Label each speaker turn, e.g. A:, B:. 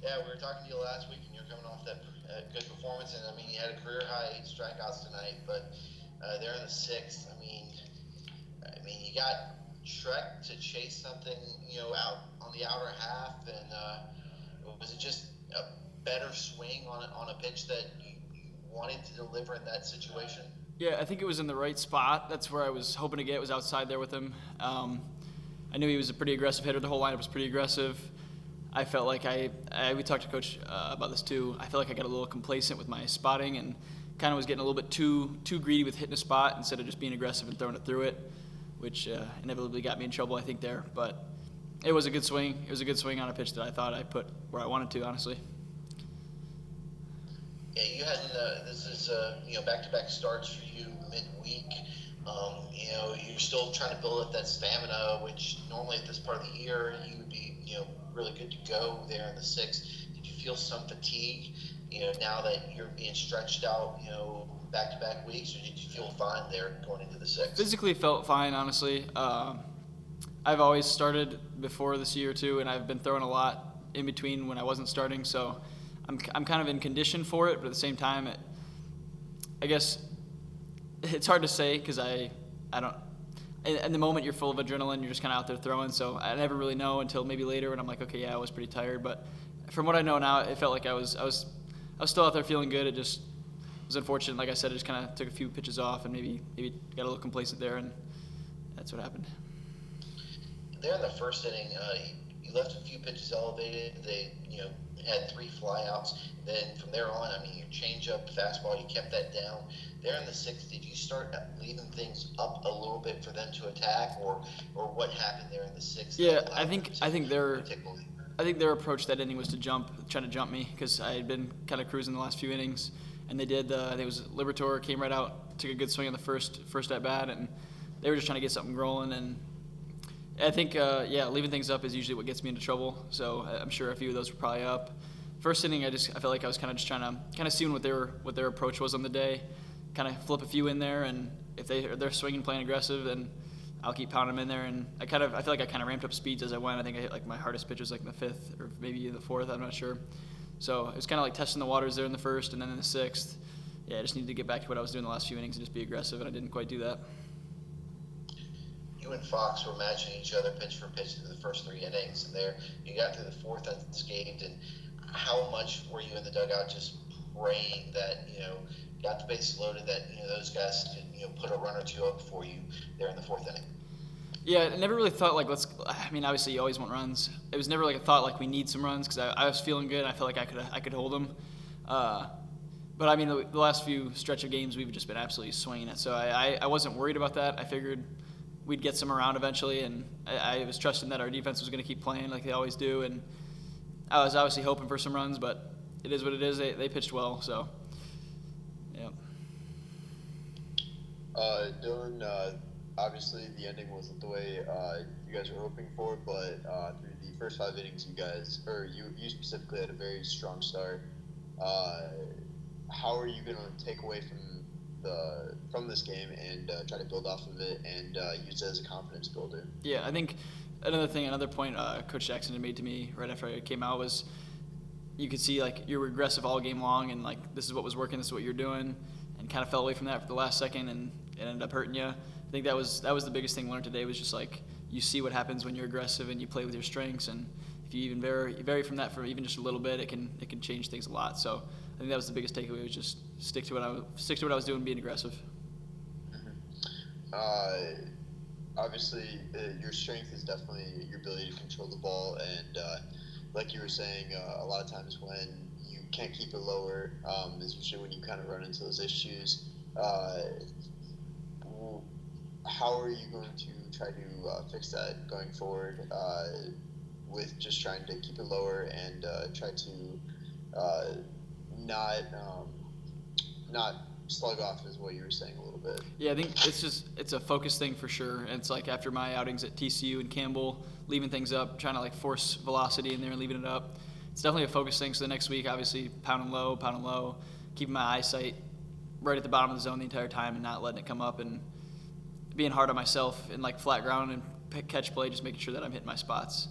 A: Yeah, we were talking to you last week, and you're coming off that good performance, and I mean, you had a career high 8 strikeouts tonight, but they're in the sixth. I mean, you got Shrek to chase something, out on the outer half, and was it just a better swing on a pitch that you wanted to deliver in that situation?
B: Yeah, I think it was in the right spot. That's where I was hoping to get. Was outside there with him. I knew he was a pretty aggressive hitter. The whole lineup was pretty aggressive. I felt like we talked to Coach about this too. I felt like I got a little complacent with my spotting and kind of was getting a little bit too greedy with hitting a spot instead of just being aggressive and throwing it through it, which inevitably got me in trouble, I think, there. But it was a good swing. It was a good swing on a pitch that I thought I put where I wanted to, honestly.
A: Yeah, you had this is back-to-back starts for you midweek. You're still trying to build up that stamina, which normally at this part of the year you would be really good to go there in the sixth. Did you feel some fatigue? Now that you're being stretched out, back-to-back weeks, or did you feel fine there going into the sixth?
B: Physically felt fine, honestly. I've always started before this year too, and I've been throwing a lot in between when I wasn't starting, so I'm kind of in condition for it. But at the same time, I guess it's hard to say because I don't. In the moment, you're full of adrenaline. You're just kind of out there throwing, so I never really know until maybe later when I'm like, okay, yeah, I was pretty tired. But from what I know now, it felt like I was still out there feeling good. It just was unfortunate. Like I said, I just kind of took a few pitches off and maybe got a little complacent there, and that's what happened.
A: There in the first inning, you left a few pitches elevated. They, had 3 flyouts. Then from there on, your changeup, fastball, you kept that down. There in the sixth, did you start leaving things up a little bit for them to attack, or what happened there in the sixth?
B: Yeah, I think their approach that inning was trying to jump me because I had been kind of cruising the last few innings, and they did. I think it was Liberator came right out, took a good swing on the first at bat, and they were just trying to get something rolling. And I think leaving things up is usually what gets me into trouble. So I'm sure a few of those were probably up. First inning, I felt like I was kind of just trying to see what their approach was on the day, kind of flip a few in there, and if they're swinging, playing aggressive, then I'll keep pounding them in there. And I feel like I kind of ramped up speeds as I went. I think I hit like my hardest pitch was like in the fifth or maybe the fourth. I'm not sure. So it was kind of like testing the waters there in the first, and then in the sixth, I just needed to get back to what I was doing the last few innings and just be aggressive, and I didn't quite do that.
A: You and Fox were matching each other pitch for pitch through the first 3 innings, and there you got through the fourth unscathed. And how much were you in the dugout just praying that got the bases loaded, that those guys could put a run or two up for you there in the fourth inning?
B: Yeah, I never really thought like obviously you always want runs. It was never like a thought like we need some runs because I was feeling good and I felt like I could hold them. But the last few stretch of games we've just been absolutely swinging it. So I wasn't worried about that. I figured we'd get some around eventually, and I was trusting that our defense was going to keep playing like they always do. And I was obviously hoping for some runs, but it is what it is. They pitched well, so yeah.
C: Dylan, obviously the ending wasn't the way you guys were hoping for, but through the first 5 innings, you specifically had a very strong start. How are you going to take away from this game and try to build off of it and use it as a confidence builder?
B: Yeah, I think another point Coach Jackson had made to me right after I came out was you could see like you were aggressive all game long and like this is what was working, this is what you're doing, and kind of fell away from that for the last second and it ended up hurting you. I think that was the biggest thing I learned today was just like you see what happens when you're aggressive and you play with your strengths, and if you even vary from that for even just a little bit, it can change things a lot. So I think that was the biggest takeaway was just stick to what I was doing, being aggressive.
C: Mm-hmm. Obviously, your strength is definitely your ability to control the ball, and like you were saying, a lot of times when you can't keep it lower, is usually when you kind of run into those issues. How are you going to try to fix that going forward with just trying to keep it lower and try to not slug off is what you were saying a little bit?
B: Yeah, I think it's a focus thing for sure. And it's like after my outings at TCU and Campbell, leaving things up, trying to like force velocity in there and leaving it up. It's definitely a focus thing. So the next week, obviously, pounding low, keeping my eyesight right at the bottom of the zone the entire time and not letting it come up, and being hard on myself in like flat ground and catch play, just making sure that I'm hitting my spots.